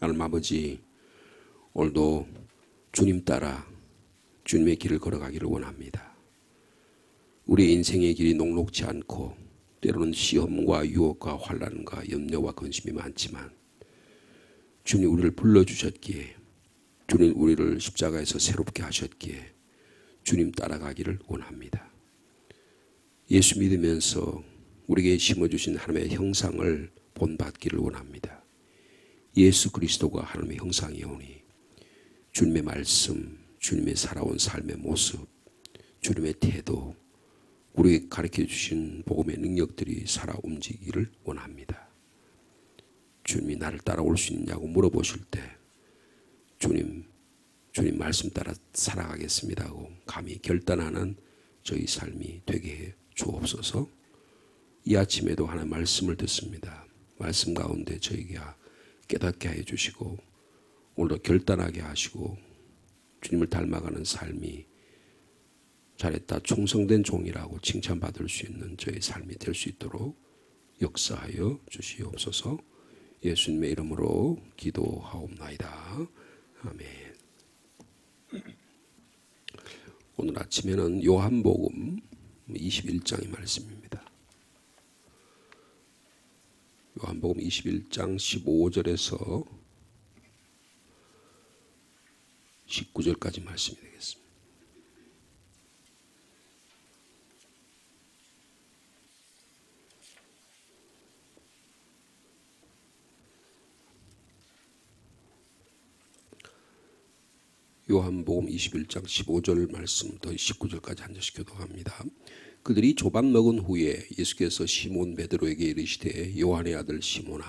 하나님 아버지, 오늘도 주님 따라 주님의 길을 걸어가기를 원합니다. 우리 인생의 길이 녹록지 않고 때로는 시험과 유혹과 환난과 염려와 근심이 많지만 주님 우리를 불러주셨기에, 주님 우리를 십자가에서 새롭게 하셨기에 주님 따라가기를 원합니다. 예수 믿으면서 우리에게 심어주신 하나님의 형상을 본받기를 원합니다. 예수 그리스도가 하나님의 형상이오니 주님의 말씀, 주님의 살아온 삶의 모습, 주님의 태도, 우리에게 가르쳐 주신 복음의 능력들이 살아 움직이기를 원합니다. 주님이 나를 따라올 수 있냐고 물어보실 때 주님 말씀 따라 살아가겠습니다 하고 감히 결단하는 저희 삶이 되게 해 주옵소서. 이 아침에도 하나님 말씀을 듣습니다. 말씀 가운데 저에게 깨닫게 해 주시고 오늘도 결단하게 하시고 주님을 닮아가는 삶이 잘했다, 충성된 종이라고 칭찬받을 수 있는 저의 삶이 될 수 있도록 역사하여 주시옵소서. 예수님의 이름으로 기도하옵나이다. 아멘. 오늘 아침에는 요한복음 21장의 말씀입니다. 요한복음 21장 15절에서 19절까지 말씀이 되겠습니다. 요한복음 21장 15절 말씀부터 19절까지 한 절씩 교독합니다. 그들이 조밥 먹은 후에 예수께서 시몬 베드로에게 이르시되 요한의 아들 시몬아,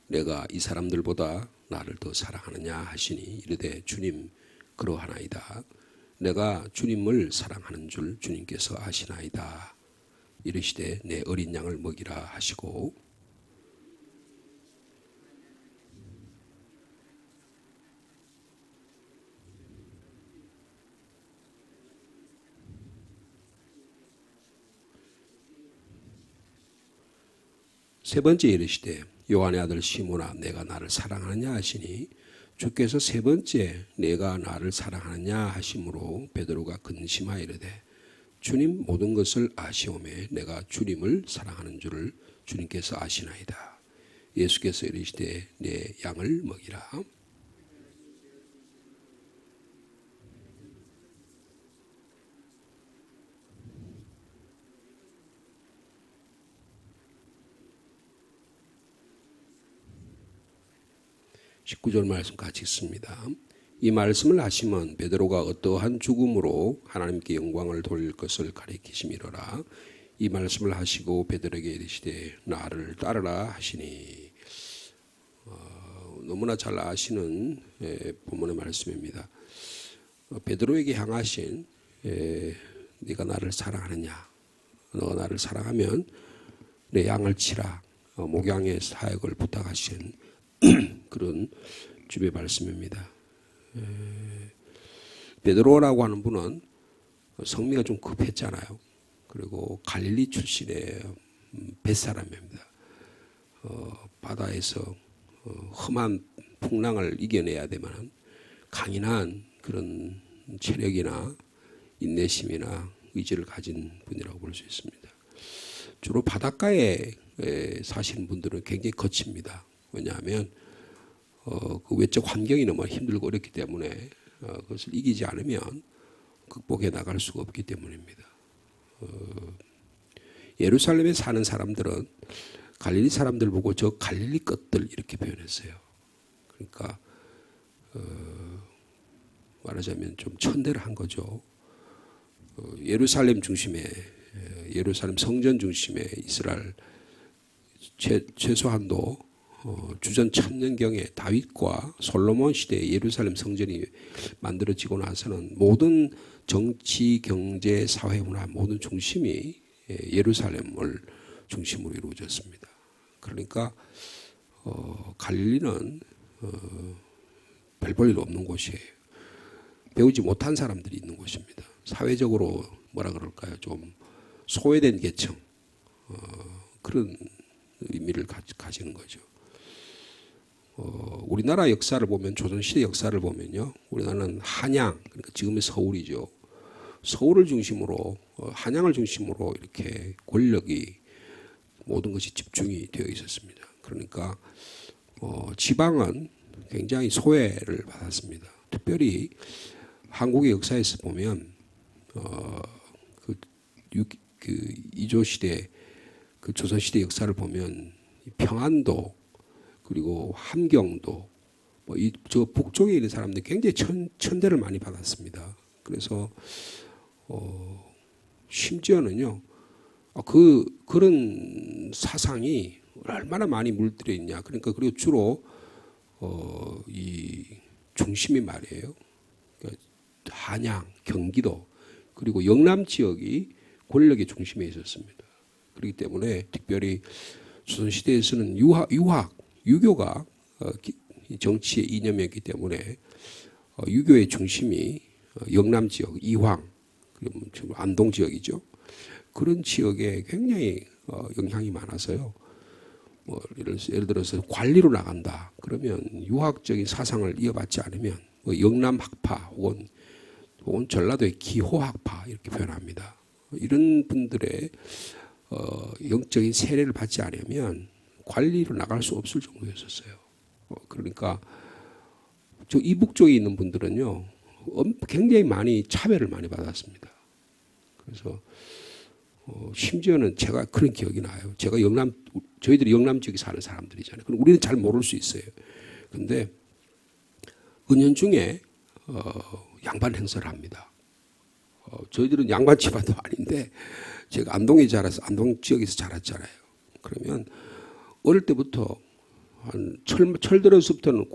내가 이 사람들보다 나를 더 사랑하느냐 하시니 이르되 주님 그러하나이다. 내가 주님을 사랑하는 줄 주님께서 아시나이다. 이르시되 내 어린 양을 먹이라 하시고 세 번째 이르시되 요한의 아들 시몬아, 내가 나를 사랑하느냐 하시니 주께서 세 번째 내가 나를 사랑하느냐 하심으로 베드로가 근심하여 이르되 주님 모든 것을 아시오매 내가 주님을 사랑하는 줄을 주님께서 아시나이다. 예수께서 이르시되 내 양을 먹이라. (19절) 말씀 같이 읽습니다. 이 말씀을 하시면 베드로가 어떠한 죽음으로 하나님께 영광을 돌릴 것을 가리키심이로라. 이 말씀을 하시고 베드로에게 이르시되 나를 따르라 하시니, 너무나 잘 아시는 본문의 말씀입니다. 베드로에게 향하신 네가 나를 사랑하느냐, 너가 나를 사랑하면 내 양을 치라, 목양의 사역을 부탁하신 그런 주의 말씀입니다. 베드로라고 하는 분은 성미가 좀 급했잖아요. 그리고 갈릴리 출신의 뱃사람입니다. 바다에서 험한 풍랑을 이겨내야 되면 강인한 그런 체력이나 인내심이나 의지를 가진 분이라고 볼 수 있습니다. 주로 바닷가에 사시는 분들은 굉장히 거칩니다. 왜냐하면 그 외적 환경이 너무 힘들고 어렵기 때문에 그것을 이기지 않으면 극복해 나갈 수가 없기 때문입니다. 예루살렘에 사는 사람들은 갈릴리 사람들 보고 저 갈릴리 것들 이렇게 표현했어요. 그러니까 말하자면 좀 천대를 한 거죠. 예루살렘 중심에, 예루살렘 성전 중심에 이스라엘 최소한도 주전 1000년경에 다윗과 솔로몬 시대에 예루살렘 성전이 만들어지고 나서는 모든 정치, 경제, 사회, 문화 모든 중심이 예루살렘을 중심으로 이루어졌습니다. 그러니까 갈릴리는 별 볼 일 없는 곳이에요. 배우지 못한 사람들이 있는 곳입니다. 사회적으로 뭐라 그럴까요? 좀 소외된 계층, 그런 의미를 가지는 거죠. 우리나라 역사를 보면 조선시대 역사를 보면요. 우리나라는 한양, 그러니까 지금의 서울이죠. 서울을 중심으로 한양을 중심으로 이렇게 권력이 모든 것이 집중이 되어 있었습니다. 그러니까 지방은 굉장히 소외를 받았습니다. 특별히 한국의 역사에서 보면 이조 시대, 그 조선 시대 역사를 보면 평안도 그리고 함경도 저 북쪽에 있는 사람들이 굉장히 천대를 많이 받았습니다. 그래서 심지어는요, 그런 사상이 얼마나 많이 물들여 있냐. 그러니까 그리고 주로 이 중심이 말이에요. 그러니까 한양, 경기도 그리고 영남 지역이 권력의 중심에 있었습니다. 그렇기 때문에 특별히 조선 시대에서는 유교가 정치의 이념이었기 때문에 유교의 중심이 영남 지역, 이황, 그리고 안동 지역이죠. 그런 지역에 굉장히 영향이 많아서요. 예를 들어서 관리로 나간다. 그러면 유학적인 사상을 이어받지 않으면 영남 학파 혹은 전라도의 기호 학파 이렇게 표현합니다. 이런 분들의 영적인 세례를 받지 않으면 관리로 나갈 수 없을 정도였었어요. 그러니까 저 이북 쪽에 있는 분들은요, 굉장히 많이 차별을 많이 받았습니다. 그래서 심지어는 제가 그런 기억이 나요. 저희들이 영남 지역에 사는 사람들이잖아요. 그럼 우리는 잘 모를 수 있어요. 근데 은연중에 양반 행사를 합니다. 저희들은 양반 집안도 아닌데 제가 안동에 자라서 안동 지역에서 자랐잖아요. 그러면 어릴 때부터 한 철 들어서부터는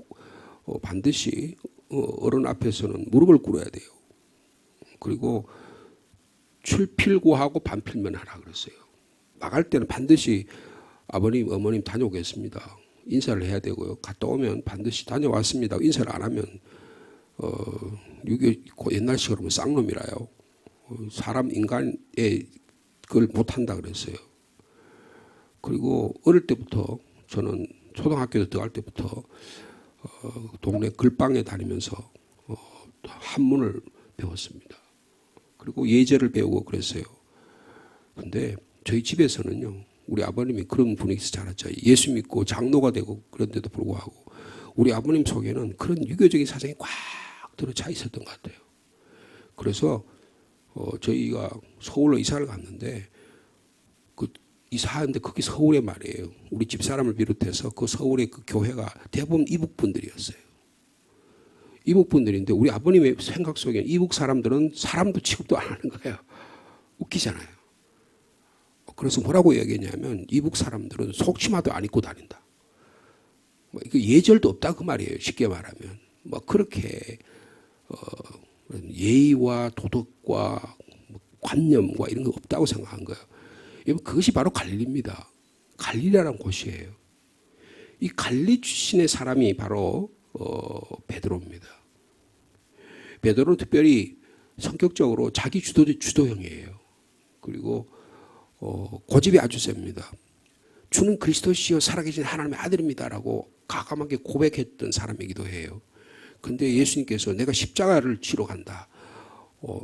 반드시 어른 앞에서는 무릎을 꿇어야 돼요. 그리고 출필구하고 반필면 하라 그랬어요. 나갈 때는 반드시 아버님, 어머님 다녀오겠습니다. 인사를 해야 되고요. 갔다 오면 반드시 다녀왔습니다. 인사를 안 하면 유교 옛날식으로 하면 쌍놈이라요. 사람 인간에 그걸 못한다 그랬어요. 그리고 어릴 때부터 저는 초등학교 들어갈 때부터 동네 글방에 다니면서 한문을 배웠습니다. 그리고 예제를 배우고 그랬어요. 근데 저희 집에서는요, 우리 아버님이 그런 분위기에서 자랐죠. 예수 믿고 장로가 되고 그런데도 불구하고 우리 아버님 속에는 그런 유교적인 사상이 꽉 들어차 있었던 것 같아요. 그래서 저희가 서울로 이사를 갔는데 이사하는데 그게 서울에 말이에요. 우리 집사람을 비롯해서 그 서울의 그 교회가 대부분 이북 분들이었어요. 이북 분들인데 우리 아버님의 생각 속에 이북 사람들은 사람도 취급도 안 하는 거예요. 웃기잖아요. 그래서 뭐라고 얘기했냐면 이북 사람들은 속치마도 안 입고 다닌다. 예절도 없다 그 말이에요. 쉽게 말하면 그렇게 예의와 도덕과 관념과 이런 거 없다고 생각한 거예요. 그것이 바로 갈릴리입니다. 갈릴리라는 곳이에요. 이 갈릴리 출신의 사람이 바로 베드로입니다. 베드로는 특별히 성격적으로 자기 주도형이에요. 그리고 고집이 아주 셉니다. 주는 그리스도시요 살아계신 하나님의 아들입니다라고 과감하게 고백했던 사람이기도 해요. 근데 예수님께서 내가 십자가를 지러 간다.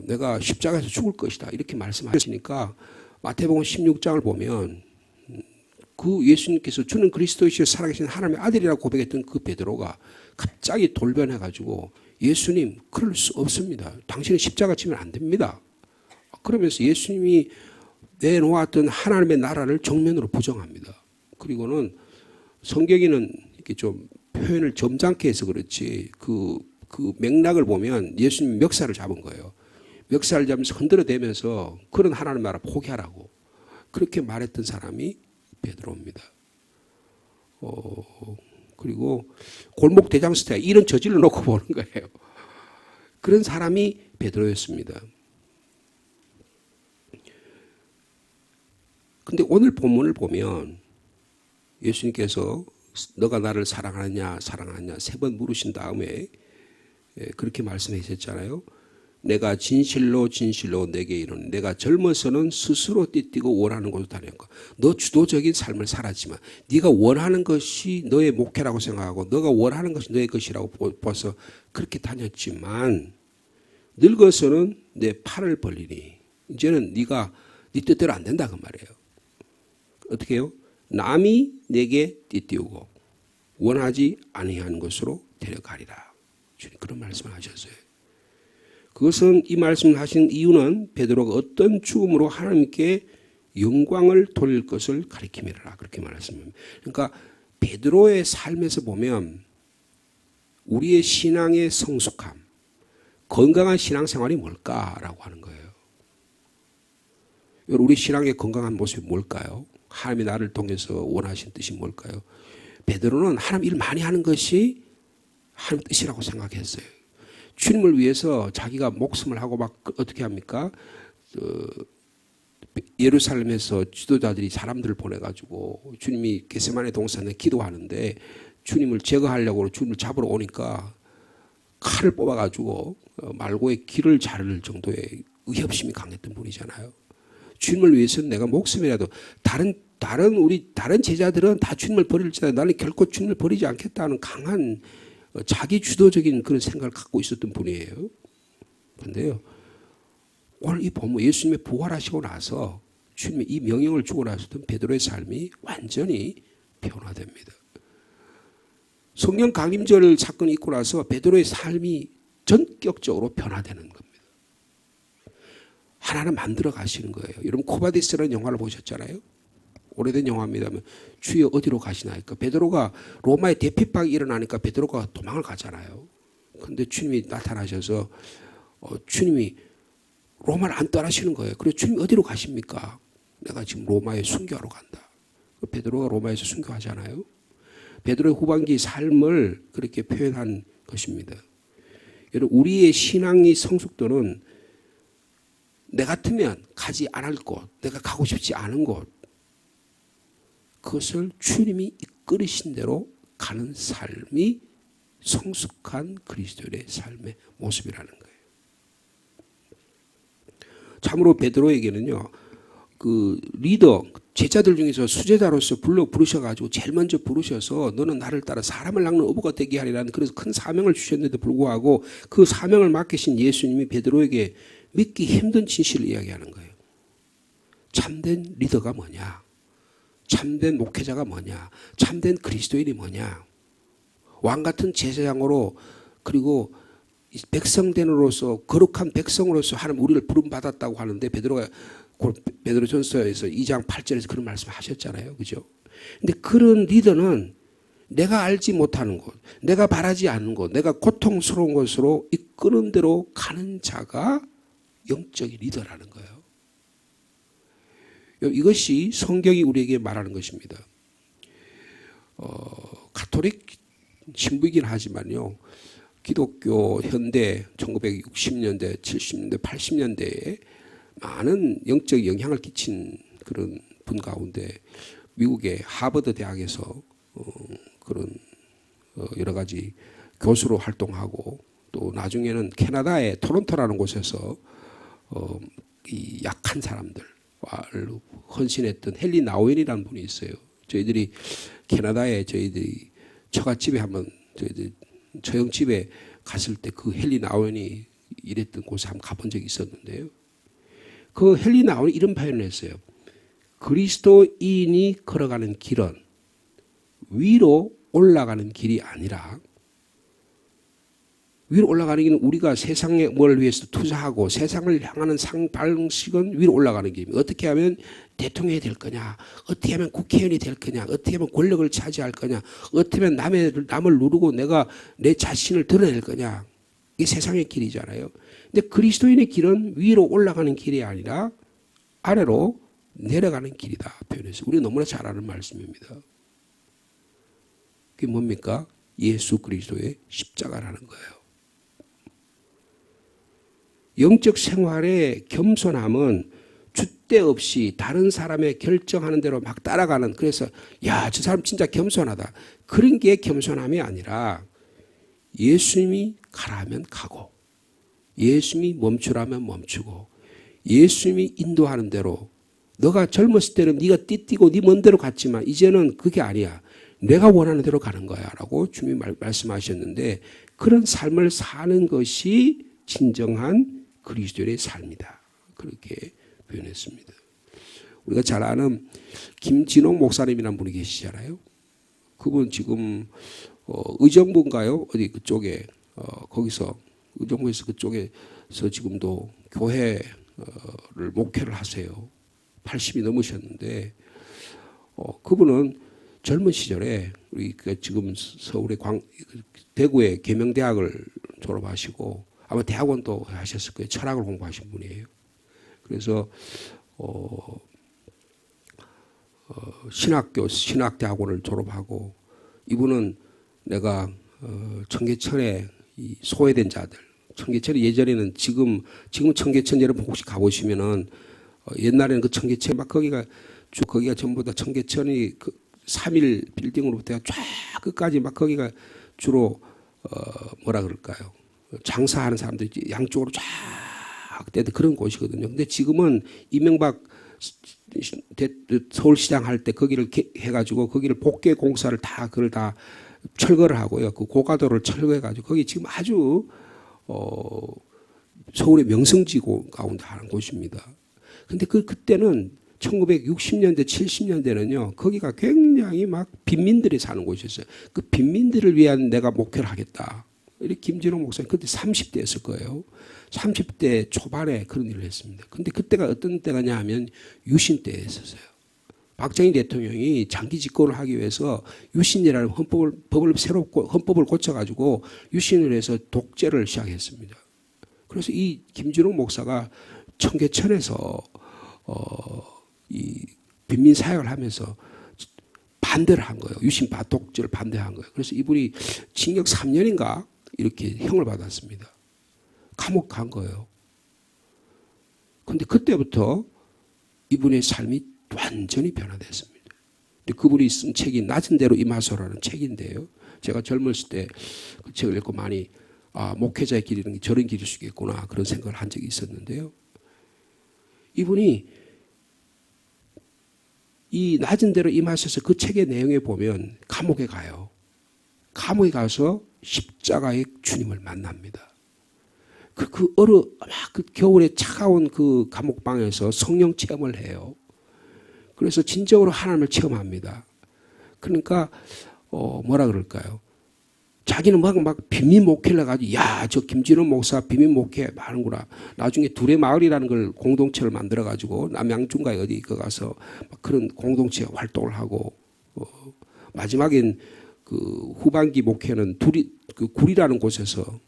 내가 십자가에서 죽을 것이다. 이렇게 말씀하시니까 마태복음 16장을 보면 그 예수님께서 주는 그리스도시요 살아계신 하나님의 아들이라고 고백했던 그 베드로가 갑자기 돌변해가지고 예수님 그럴 수 없습니다. 당신은 십자가 지면 안 됩니다. 그러면서 예수님이 내놓았던 하나님의 나라를 정면으로 부정합니다. 그리고는 성경에는 이렇게 좀 표현을 점잖게 해서 그렇지 그 맥락을 보면 예수님 멱살을 잡은 거예요. 멱살을 잡으면서 흔들어대면서 그런 하나님 나라 포기하라고 그렇게 말했던 사람이 베드로입니다. 그리고 골목 대장스타 이런 저질러 놓고 보는 거예요. 그런 사람이 베드로였습니다. 근데 오늘 본문을 보면 예수님께서 너가 나를 사랑하느냐 세 번 물으신 다음에 그렇게 말씀하셨잖아요. 내가 진실로 진실로 내게 이르노니 내가 젊어서는 스스로 띠뛰고 원하는 곳으로 다녔고 너 주도적인 삶을 살았지만 네가 원하는 것이 너의 목표라고 생각하고 너가 원하는 것이 너의 것이라고 봐서 그렇게 다녔지만 늙어서는 내 팔을 벌리니 이제는 네가 네 뜻대로 안 된다 그 말이에요. 어떻게 해요? 남이 내게 띠띠우고 원하지 아니한 것으로 데려가리라. 주님 그런 말씀을 하셨어요. 그것은 이 말씀을 하신 이유는 베드로가 어떤 죽음으로 하나님께 영광을 돌릴 것을 가리킴이라 그렇게 말했습니다. 그러니까 베드로의 삶에서 보면 우리의 신앙의 성숙함, 건강한 신앙생활이 뭘까라고 하는 거예요. 우리 신앙의 건강한 모습이 뭘까요? 하나님이 나를 통해서 원하신 뜻이 뭘까요? 베드로는 하나님 일 많이 하는 것이 하나님 뜻이라고 생각했어요. 주님을 위해서 자기가 목숨을 하고 막 어떻게 합니까? 예루살렘에서 지도자들이 사람들을 보내가지고 주님이 겟세마네 동산에 기도하는데 주님을 제거하려고 주님을 잡으러 오니까 칼을 뽑아가지고 말고의 귀를 자를 정도의 의협심이 강했던 분이잖아요. 주님을 위해서는 내가 목숨이라도 다른 제자들은 다 주님을 버릴지라도 나는 결코 주님을 버리지 않겠다는 강한 자기 주도적인 그런 생각을 갖고 있었던 분이에요. 그런데요, 오늘 이 본문 예수님이 부활하시고 나서 주님이 이 명령을 주고 나서던 베드로의 삶이 완전히 변화됩니다. 성령 강림절 사건이 있고 나서 베드로의 삶이 전격적으로 변화되는 겁니다. 하나는 만들어 가시는 거예요. 여러분 코바디스라는 영화를 보셨잖아요. 오래된 영화입니다만 주여 어디로 가시나이까? 베드로가 로마의 대핍박이 일어나니까 베드로가 도망을 가잖아요. 그런데 주님이 나타나셔서 주님이 로마를 안 떠나시는 거예요. 그래서 주님이 어디로 가십니까? 내가 지금 로마에 순교하러 간다. 베드로가 로마에서 순교하잖아요. 베드로의 후반기 삶을 그렇게 표현한 것입니다. 여러분 우리의 신앙의 성숙도는 내 같으면 가지 않을 곳, 내가 가고 싶지 않은 곳 그것을 주님이 이끌으신 대로 가는 삶이 성숙한 그리스도인의 삶의 모습이라는 거예요. 참으로 베드로에게는요, 그 리더, 제자들 중에서 수제자로서 부르셔가지고 제일 먼저 부르셔서 너는 나를 따라 사람을 낚는 어부가 되게 하리라는 그래서 큰 사명을 주셨는데도 불구하고 그 사명을 맡기신 예수님이 베드로에게 믿기 힘든 진실을 이야기하는 거예요. 참된 리더가 뭐냐? 참된 목회자가 뭐냐? 참된 그리스도인이 뭐냐? 왕같은 제사장으로 그리고 백성된으로서 거룩한 백성으로서 하나님 우리를 부름받았다고 하는데 베드로전서에서 2장 8절에서 그런 말씀을 하셨잖아요. 그죠? 근데 그런 리더는 내가 알지 못하는 곳, 내가 바라지 않는 곳, 내가 고통스러운 곳으로 이끄는 대로 가는 자가 영적인 리더라는 거예요. 이것이 성경이 우리에게 말하는 것입니다. 가톨릭 신부이긴 하지만요. 기독교 현대 1960년대, 70년대, 80년대에 많은 영적 영향을 끼친 그런 분 가운데 미국의 하버드 대학에서 그런 여러 가지 교수로 활동하고 또 나중에는 캐나다의 토론토라는 곳에서 이 약한 사람들 헌신했던 헨리 나우엔이라는 분이 있어요. 저희들이 캐나다에 저희들이 처갓집에 한번 저희들 처형집에 갔을 때 그 헨리 나우엔이 일했던 곳에 한번 가본 적이 있었는데요. 그 헨리 나우엔이 이런 표현을 했어요. 그리스도인이 걸어가는 길은 위로 올라가는 길이 아니라 위로 올라가는 길은 우리가 세상에 뭘 위해서 투자하고 세상을 향하는 방식은 위로 올라가는 길입니다. 어떻게 하면 대통령이 될 거냐, 어떻게 하면 국회의원이 될 거냐, 어떻게 하면 권력을 차지할 거냐, 어떻게 하면 남을 누르고 내가 내 자신을 드러낼 거냐. 이게 세상의 길이잖아요. 근데 그리스도인의 길은 위로 올라가는 길이 아니라 아래로 내려가는 길이다 표현해서 우리 너무나 잘 아는 말씀입니다. 그게 뭡니까? 예수 그리스도의 십자가라는 거예요. 영적 생활의 겸손함은 줏대 없이 다른 사람의 결정하는 대로 막 따라가는 그래서 야, 저 사람 진짜 겸손하다. 그런 게 겸손함이 아니라 예수님이 가라면 가고 예수님이 멈추라면 멈추고 예수님이 인도하는 대로 너가 젊었을 때는 네가 띠띠고 네 먼 대로 갔지만 이제는 그게 아니야. 내가 원하는 대로 가는 거야 라고 주님이 말씀하셨는데 그런 삶을 사는 것이 진정한 그리스도의 삶이다. 그렇게 표현했습니다. 우리가 잘 아는 김진홍 목사님이라는 분이 계시잖아요. 그분 지금 의정부인가요? 어디 그쪽에 거기서 의정부에서 그쪽에서 지금도 교회를 목회를 하세요. 80이 넘으셨는데 그분은 젊은 시절에 우리 지금 서울의 대구의 계명대학을 졸업하시고 아마 대학원도 하셨을 거예요. 철학을 공부하신 분이에요. 그래서 신학대학원을 졸업하고 이분은 내가 청계천에 이 소외된 자들, 청계천이 예전에는 지금 청계천 여러분 혹시 가보시면은 옛날에는 그 청계천 막 거기가 전부 다 청계천이 그 3일 빌딩으로부터 쫙 끝까지 막 거기가 주로 뭐라 그럴까요? 장사하는 사람들이 양쪽으로 쫙 그런 곳이거든요. 근데 지금은 이명박 서울시장 할 때 거기를 해가지고 거기를 복개 공사를 그걸 다 철거를 하고요. 그 고가도를 철거해가지고 거기 지금 아주 서울의 명성지 가운데 하는 곳입니다. 근데 그때는 1960년대, 70년대는요, 거기가 굉장히 막 빈민들이 사는 곳이었어요. 그 빈민들을 위한 내가 목회를 하겠다. 이렇게 김진홍 목사님 그때 30대였을 거예요. 30대 초반에 그런 일을 했습니다. 근데 그때가 어떤 때가냐 하면 유신 때였었어요. 박정희 대통령이 장기 집권을 하기 위해서 유신이라는 헌법을 고쳐가지고 유신을 해서 독재를 시작했습니다. 그래서 이 김진홍 목사가 청계천에서 이 빈민 사역을 하면서 반대를 한 거예요. 유신 독재를 반대한 거예요. 그래서 이분이 징역 3년인가 이렇게 형을 받았습니다. 감옥 간 거예요. 그런데 그때부터 이분의 삶이 완전히 변화됐습니다. 그분이 쓴 책이 낮은 대로 임하소라는 책인데요. 제가 젊었을 때 그 책을 읽고 많이 목회자의 길이라는 게 저런 길일 수 있겠구나 그런 생각을 한 적이 있었는데요. 이분이 이 낮은 대로 임하셔서 그 책의 내용에 보면 감옥에 가요. 감옥에 가서 십자가의 주님을 만납니다. 그 겨울에 차가운 그 감옥방에서 성령 체험을 해요. 그래서 진정으로 하나님을 체험합니다. 그러니까 뭐라 그럴까요? 자기는 막 빈민 목회를 해가지고 저 김진홍 목사 빈민 목회 하는구나. 나중에 둘의 마을이라는 걸 공동체를 만들어가지고 남양주인가 어디 가서 막 그런 공동체 활동을 하고 마지막엔 그 후반기 목회는 그 굴이라는 곳에서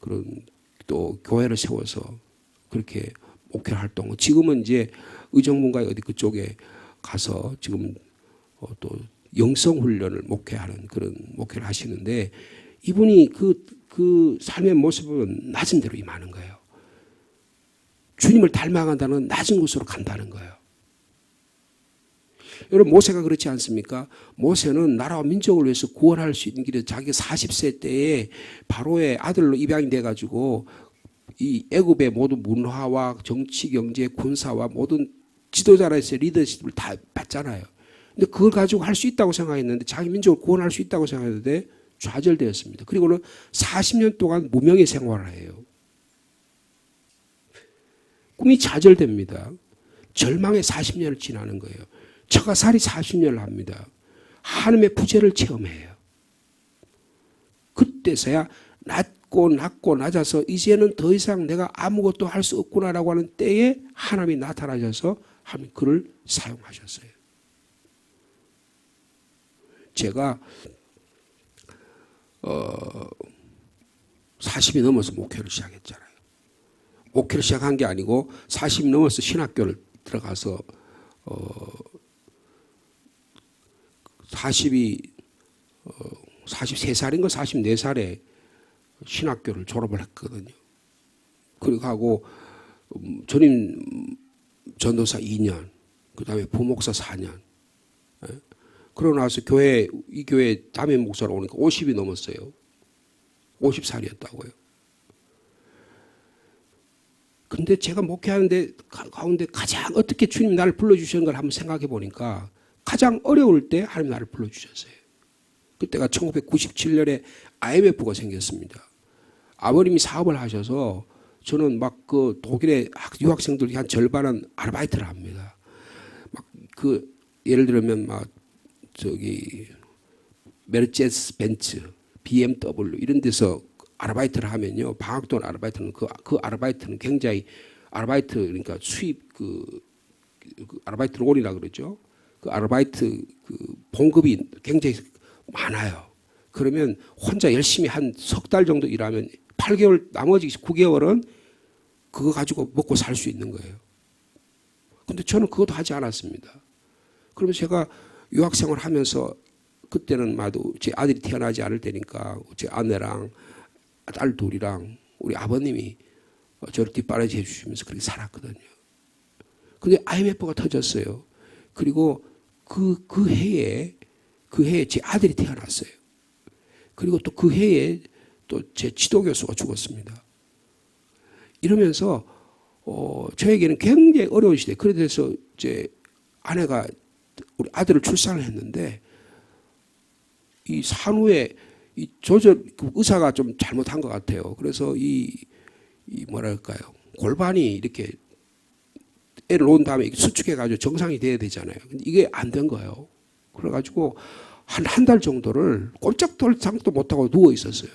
그런 또 교회를 세워서 그렇게 목회 활동. 지금은 이제 의정부인가 어디 그쪽에 가서 지금 또 영성 훈련을 목회하는 그런 목회를 하시는데 이분이 그 삶의 모습은 낮은 대로 임하는 거예요. 주님을 닮아간다는 낮은 곳으로 간다는 거예요. 여러분 모세가 그렇지 않습니까? 모세는 나라와 민족을 위해서 구원할 수 있는 길에 자기가 40세 때에 바로의 아들로 입양이 돼가지고 이 애굽의 모든 문화와 정치, 경제, 군사와 모든 지도자로서의 리더십을 다 받잖아요. 근데 그걸 가지고 할 수 있다고 생각했는데 자기 민족을 구원할 수 있다고 생각했는데 좌절되었습니다. 그리고는 40년 동안 무명의 생활을 해요. 꿈이 좌절됩니다. 절망의 40년을 지나는 거예요. 처가살이 40년을 합니다. 하나님의 부재를 체험해요. 그때서야 낮고 낮아서 이제는 더 이상 내가 아무것도 할 수 없구나라고 하는 때에 하나님이 나타나셔서 하나님 그를 사용하셨어요. 제가 40이 넘어서 목회를 시작했잖아요. 목회를 시작한 게 아니고 40이 넘어서 신학교를 들어가서 43살인가 44살에 신학교를 졸업을 했거든요. 그리고 하고 전임 전도사 2년, 그 다음에 부목사 4년. 그러고 나서 이 교회 담임 목사로 오니까 50이 넘었어요. 50살이었다고요. 근데 제가 목회하는데 가운데 가장 어떻게 주님 나를 불러주시는 걸 한번 생각해 보니까 가장 어려울 때 하나님 나를 불러주셨어요. 그때가 1997년에 IMF가 생겼습니다. 아버님이 사업을 하셔서 저는 막 그 독일의 유학생들 한 절반은 아르바이트를 합니다. 막 그 예를 들면 막 저기 메르체스 벤츠, BMW 이런 데서 아르바이트를 하면요. 방학 동안 아르바이트는 그 아르바이트는 굉장히 아르바이트 그러니까 수입 그 아르바이트 론이라 그러죠. 그 아르바이트 그 봉급이 굉장히 많아요. 그러면 혼자 열심히 한 석 달 정도 일하면 8개월 나머지 9개월은 그거 가지고 먹고 살 수 있는 거예요. 근데 저는 그것도 하지 않았습니다. 그러면 제가 유학생활 하면서 그때는 마도 제 아들이 태어나지 않을 때니까 제 아내랑 딸 둘이랑 우리 아버님이 저를 뒷바라지 해주시면서 그렇게 살았거든요. 근데 IMF가 터졌어요. 그리고 그 해에 제 아들이 태어났어요. 그리고 또 그 해에 또 제 지도교수가 죽었습니다. 이러면서 저에게는 굉장히 어려운 시대. 그래서 제 아내가 우리 아들을 출산을 했는데 이 산후에 이 조절 의사가 좀 잘못한 것 같아요. 그래서 이 뭐랄까요 골반이 이렇게 애를 놓은 다음에 수축해가지고 정상이 돼야 되잖아요. 근데 이게 안 된 거예요. 그래가지고 한 달 정도를 꼼짝달싹도 못하고 누워 있었어요.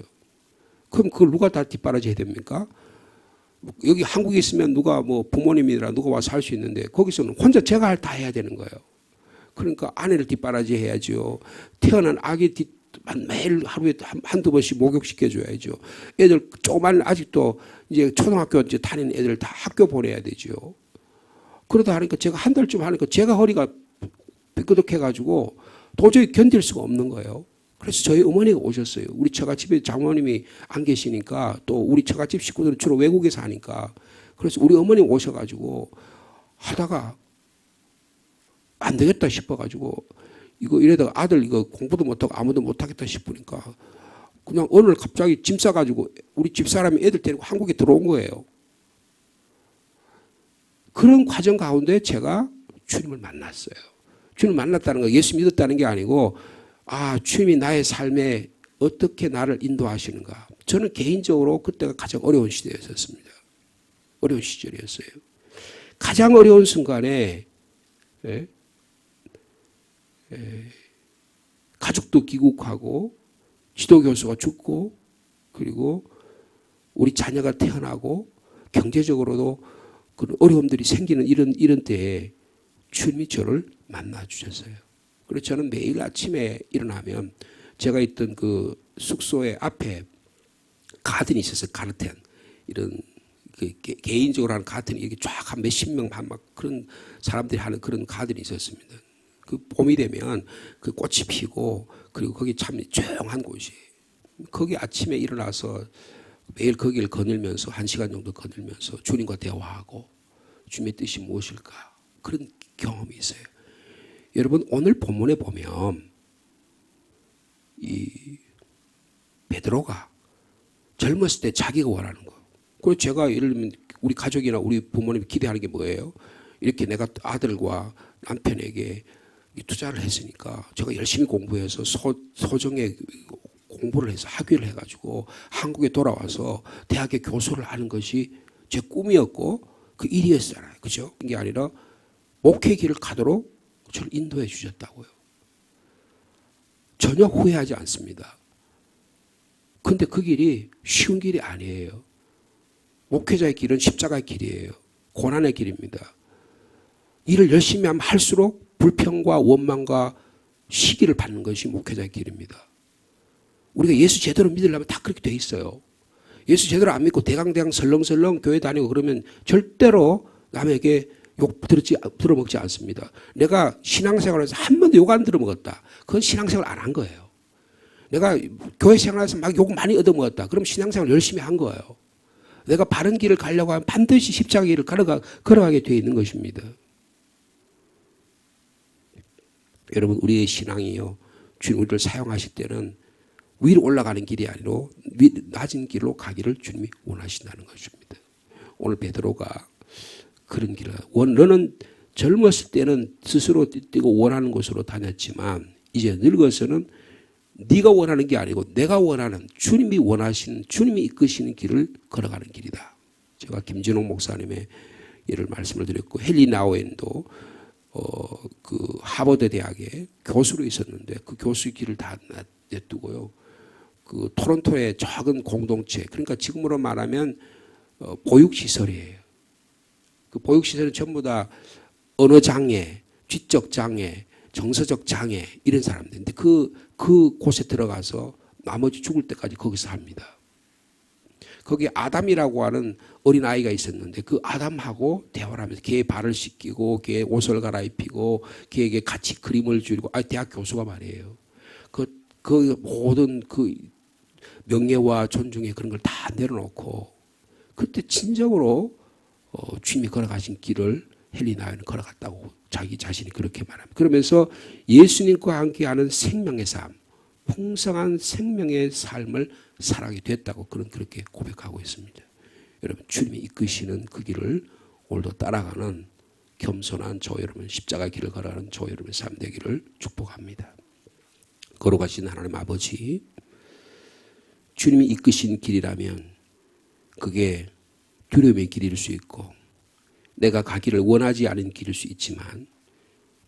그럼 그걸 누가 다 뒷바라지 해야 됩니까? 여기 한국에 있으면 누가 뭐 부모님이라 누가 와서 할 수 있는데 거기서는 혼자 제가 다 해야 되는 거예요. 그러니까 아내를 뒷바라지 해야죠. 태어난 아기 매일 하루에 한두 번씩 목욕시켜줘야죠. 애들 조그만 아직도 이제 초등학교 이제 다니는 애들 다 학교 보내야 되죠. 그러다 하니까 제가 한 달쯤 하니까 제가 허리가 삐끗해가지고 도저히 견딜 수가 없는 거예요. 그래서 저희 어머니가 오셨어요. 우리 처갓집에 장모님이 안 계시니까 또 우리 처갓집 식구들은 주로 외국에 사니까 그래서 우리 어머니 오셔가지고 하다가 안 되겠다 싶어가지고 이거 이래다가 아들 이거 공부도 못하고 아무도 못하겠다 싶으니까 그냥 어느 날 갑자기 짐 싸가지고 우리 집사람이 애들 데리고 한국에 들어온 거예요. 그런 과정 가운데 제가 주님을 만났어요. 주님을 만났다는 거 예수 믿었다는 게 아니고 주님이 나의 삶에 어떻게 나를 인도하시는가. 저는 개인적으로 그때가 가장 어려운 시대였었습니다. 어려운 시절이었어요. 가장 어려운 순간에 가족도 귀국하고 지도교수가 죽고 그리고 우리 자녀가 태어나고 경제적으로도 그런 어려움들이 생기는 이런 때에 주님이 저를 만나 주셨어요. 그래서 저는 매일 아침에 일어나면 제가 있던 그 숙소의 앞에 가든이 있었어요. 가르텐 이런 개인적으로 하는 가든이 이렇게 쫙 한 몇십 명 막 그런 사람들이 하는 그런 가든이 있었습니다. 그 봄이 되면 그 꽃이 피고 그리고 거기 참 조용한 곳이에요. 거기 아침에 일어나서 매일 거기를 거닐면서 1시간 정도 거닐면서 주님과 대화하고 주님의 뜻이 무엇일까 그런 경험이 있어요. 여러분 오늘 본문에 보면 이 베드로가 젊었을 때 자기가 원하는 거. 그래서 제가 예를 들면 우리 가족이나 우리 부모님이 기대하는 게 뭐예요? 이렇게 내가 아들과 남편에게 투자를 했으니까 제가 열심히 공부해서 소정의 공부를 해서 학위를 해가지고 한국에 돌아와서 대학의 교수를 하는 것이 제 꿈이었고 그 일이었잖아요. 그죠? 이게 아니라 목회 길을 가도록 저를 인도해 주셨다고요. 전혀 후회하지 않습니다. 근데 그 길이 쉬운 길이 아니에요. 목회자의 길은 십자가의 길이에요. 고난의 길입니다. 일을 열심히 하면 할수록 불평과 원망과 시기를 받는 것이 목회자의 길입니다. 우리가 예수 제대로 믿으려면 다 그렇게 돼 있어요. 예수 제대로 안 믿고 대강대강 설렁설렁 교회 다니고 그러면 절대로 남에게 욕 들어먹지 않습니다. 내가 신앙생활에서 한 번도 욕 안 들어먹었다. 그건 신앙생활 안 한 거예요. 내가 교회 생활에서 막 욕 많이 얻어먹었다. 그럼 신앙생활 열심히 한 거예요. 내가 바른 길을 가려고 하면 반드시 십자가 길을 걸어가게 되어 있는 것입니다. 여러분 우리의 신앙이요. 주님 우리를 사용하실 때는 위로 올라가는 길이 아니라 낮은 길로 가기를 주님이 원하신다는 것입니다. 오늘 베드로가 그런 길을 너는 젊었을 때는 스스로 뛰고 원하는 곳으로 다녔지만 이제 늙어서는 네가 원하는 게 아니고 내가 원하는 주님이 원하시는 주님이 이끄시는 길을 걸어가는 길이다. 제가 김진홍 목사님의 예를 말씀을 드렸고 헨리 나우엔도 그 하버드 대학에 교수로 있었는데 그 교수의 길을 다 내두고요. 그 토론토의 작은 공동체 그러니까 지금으로 말하면 보육시설이에요. 그 보육시설은 전부 다 언어 장애, 지적 장애, 정서적 장애 이런 사람들인데 그 곳에 들어가서 나머지 죽을 때까지 거기서 합니다. 거기 아담이라고 하는 어린아이가 있었는데 그 아담하고 대화를 하면서 걔의 발을 씻기고 걔의 옷을 갈아입히고 걔에게 같이 그림을 그리고 대학 교수가 말이에요. 그 모든 그 명예와 존중의 그런 걸 다 내려놓고 그때 진정으로 주님이 걸어가신 길을 헨리 나우엔은 걸어갔다고 자기 자신이 그렇게 말합니다. 그러면서 예수님과 함께하는 생명의 삶, 풍성한 생명의 삶을 살아가게 됐다고 그렇게 고백하고 있습니다. 여러분 주님이 이끄시는 그 길을 오늘도 따라가는 겸손한 저 여러분 십자가 길을 걸어가는 저 여러분의 삶 되기를 축복합니다. 걸어가신 하나님 아버지 주님이 이끄신 길이라면 그게 두려움의 길일 수 있고 내가 가기를 원하지 않은 길일 수 있지만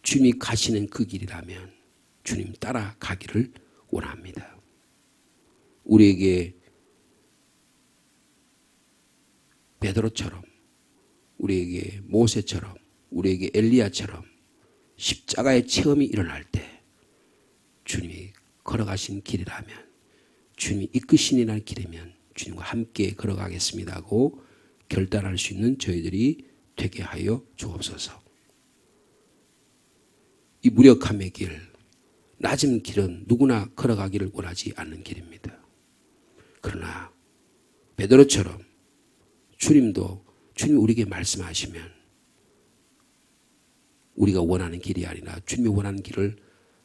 주님이 가시는 그 길이라면 주님 따라가기를 원합니다. 우리에게 베드로처럼 우리에게 모세처럼 우리에게 엘리야처럼 십자가의 체험이 일어날 때 주님이 걸어가신 길이라면 주님이 이끄시는 길이면 주님과 함께 걸어가겠습니다 하고 결단할 수 있는 저희들이 되게 하여 주옵소서. 이 무력함의 길, 낮은 길은 누구나 걸어가기를 원하지 않는 길입니다. 그러나 베드로처럼 주님이 우리에게 말씀하시면 우리가 원하는 길이 아니라 주님이 원하는 길을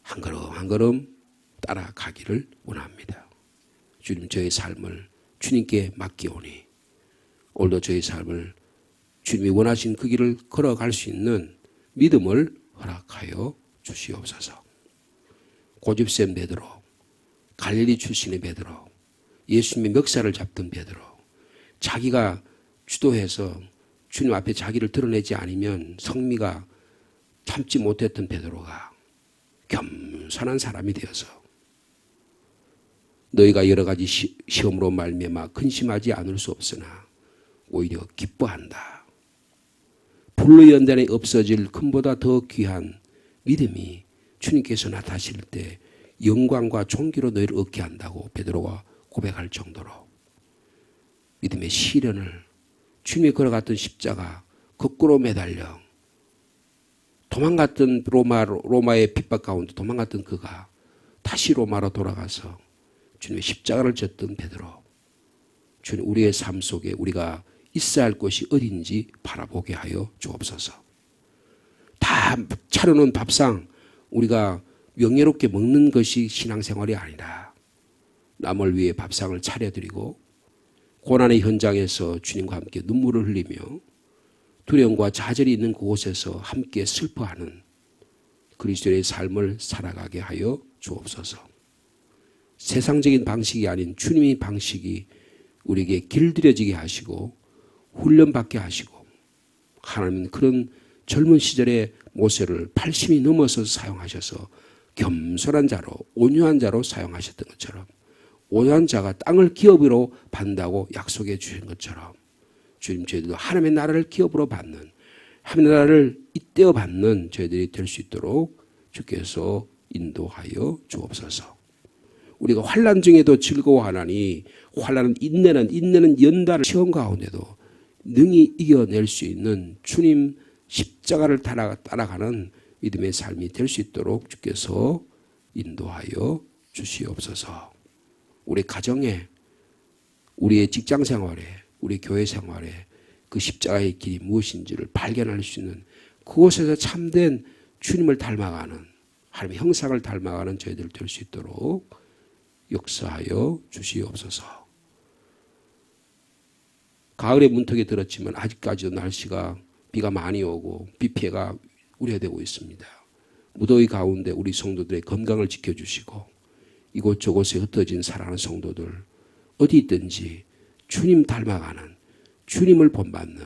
한 걸음 한 걸음 따라가기를 원합니다. 주님 저의 삶을 주님께 맡기오니 오늘도 저의 삶을 주님이 원하신 그 길을 걸어갈 수 있는 믿음을 허락하여 주시옵소서. 고집센 베드로, 갈릴리 출신의 베드로, 예수님의 멱살을 잡던 베드로, 자기가 주도해서 주님 앞에 자기를 드러내지 않으면 성미가 참지 못했던 베드로가 겸손한 사람이 되어서 너희가 여러 가지 시험으로 말미암아 근심하지 않을 수 없으나 오히려 기뻐한다. 불로 연단에 없어질 금보다 더 귀한 믿음이 주님께서 나타나실 때 영광과 존귀로 너희를 얻게 한다고 베드로가 고백할 정도로 믿음의 시련을 주님이 걸어갔던 십자가 거꾸로 매달려 도망갔던 로마의 핍박 가운데 도망갔던 그가 다시 로마로 돌아가서 주님의 십자가를 졌던 베드로, 주님 우리의 삶 속에 우리가 있어야 할 것이 어딘지 바라보게 하여 주옵소서. 다 차려놓은 밥상 우리가 명예롭게 먹는 것이 신앙생활이 아니라 남을 위해 밥상을 차려드리고 고난의 현장에서 주님과 함께 눈물을 흘리며 두려움과 좌절이 있는 그곳에서 함께 슬퍼하는 그리스도의 삶을 살아가게 하여 주옵소서. 세상적인 방식이 아닌 주님의 방식이 우리에게 길들여지게 하시고 훈련받게 하시고 하나님은 그런 젊은 시절의 모세를 80이 넘어서 사용하셔서 겸손한 자로 온유한 자로 사용하셨던 것처럼 온유한 자가 땅을 기업으로 받는다고 약속해 주신 것처럼 주님 저희들도 하나님의 나라를 기업으로 받는 하나님의 나라를 잇대어 받는 저희들이 될 수 있도록 주께서 인도하여 주옵소서. 우리가 환난 중에도 즐거워하나니 환난은 인내는 연단을 시험 가운데도 능히 이겨낼 수 있는 주님 십자가를 따라가는 믿음의 삶이 될 수 있도록 주께서 인도하여 주시옵소서. 우리 가정에 우리의 직장 생활에 우리 교회 생활에 그 십자가의 길이 무엇인지를 발견할 수 있는 그곳에서 참된 주님을 닮아가는 하나님의 형상을 닮아가는 저희들 될 수 있도록 역사하여 주시옵소서. 가을에 문턱에 들었지만 아직까지도 날씨가 비가 많이 오고 비 피해가 우려되고 있습니다. 무더위 가운데 우리 성도들의 건강을 지켜주시고 이곳저곳에 흩어진 사랑하는 성도들 어디 있든지 주님 닮아가는 주님을 본받는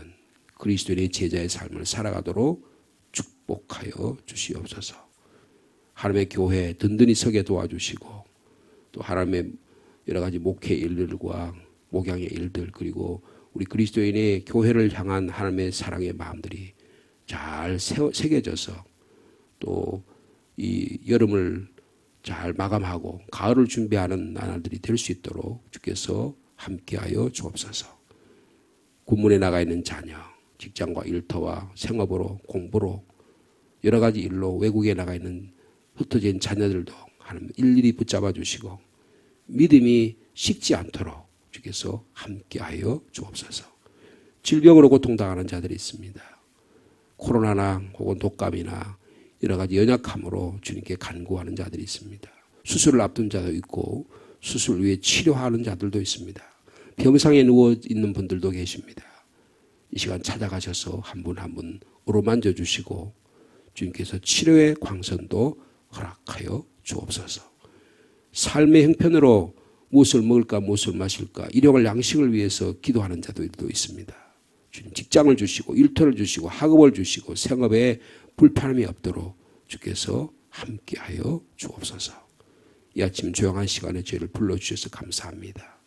그리스도인의 제자의 삶을 살아가도록 축복하여 주시옵소서. 하나님의 교회 든든히 서게 도와주시고 또 하나님의 여러 가지 목회 일들과 목양의 일들 그리고 우리 그리스도인의 교회를 향한 하나님의 사랑의 마음들이 잘 새겨져서 또 이 여름을 잘 마감하고 가을을 준비하는 나날들이 될 수 있도록 주께서 함께하여 주옵소서. 군문에 나가 있는 자녀, 직장과 일터와 생업으로 공부로 여러 가지 일로 외국에 나가 있는 흩어진 자녀들도 하나님 일일이 붙잡아 주시고 믿음이 식지 않도록 주께서 함께하여 주옵소서. 질병으로 고통당하는 자들이 있습니다. 코로나나 혹은 독감이나 여러 가지 연약함으로 주님께 간구하는 자들이 있습니다. 수술을 앞둔 자도 있고 수술 위에 치료하는 자들도 있습니다. 병상에 누워 있는 분들도 계십니다. 이 시간 찾아가셔서 한 분 한 분 어루만져 주시고 주님께서 치료의 광선도 허락하여 주옵소서. 삶의 형편으로 무엇을 먹을까 무엇을 마실까 일용할 양식을 위해서 기도하는 자들도 있습니다. 주님 직장을 주시고 일터를 주시고 학업을 주시고 생업에 불편함이 없도록 주께서 함께하여 주옵소서. 이 아침 조용한 시간에 저희를 불러주셔서 감사합니다.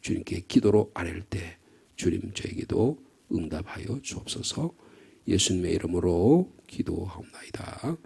주님께 기도로 아랠 때 주님 저에게도 응답하여 주옵소서. 예수님의 이름으로 기도하옵나이다.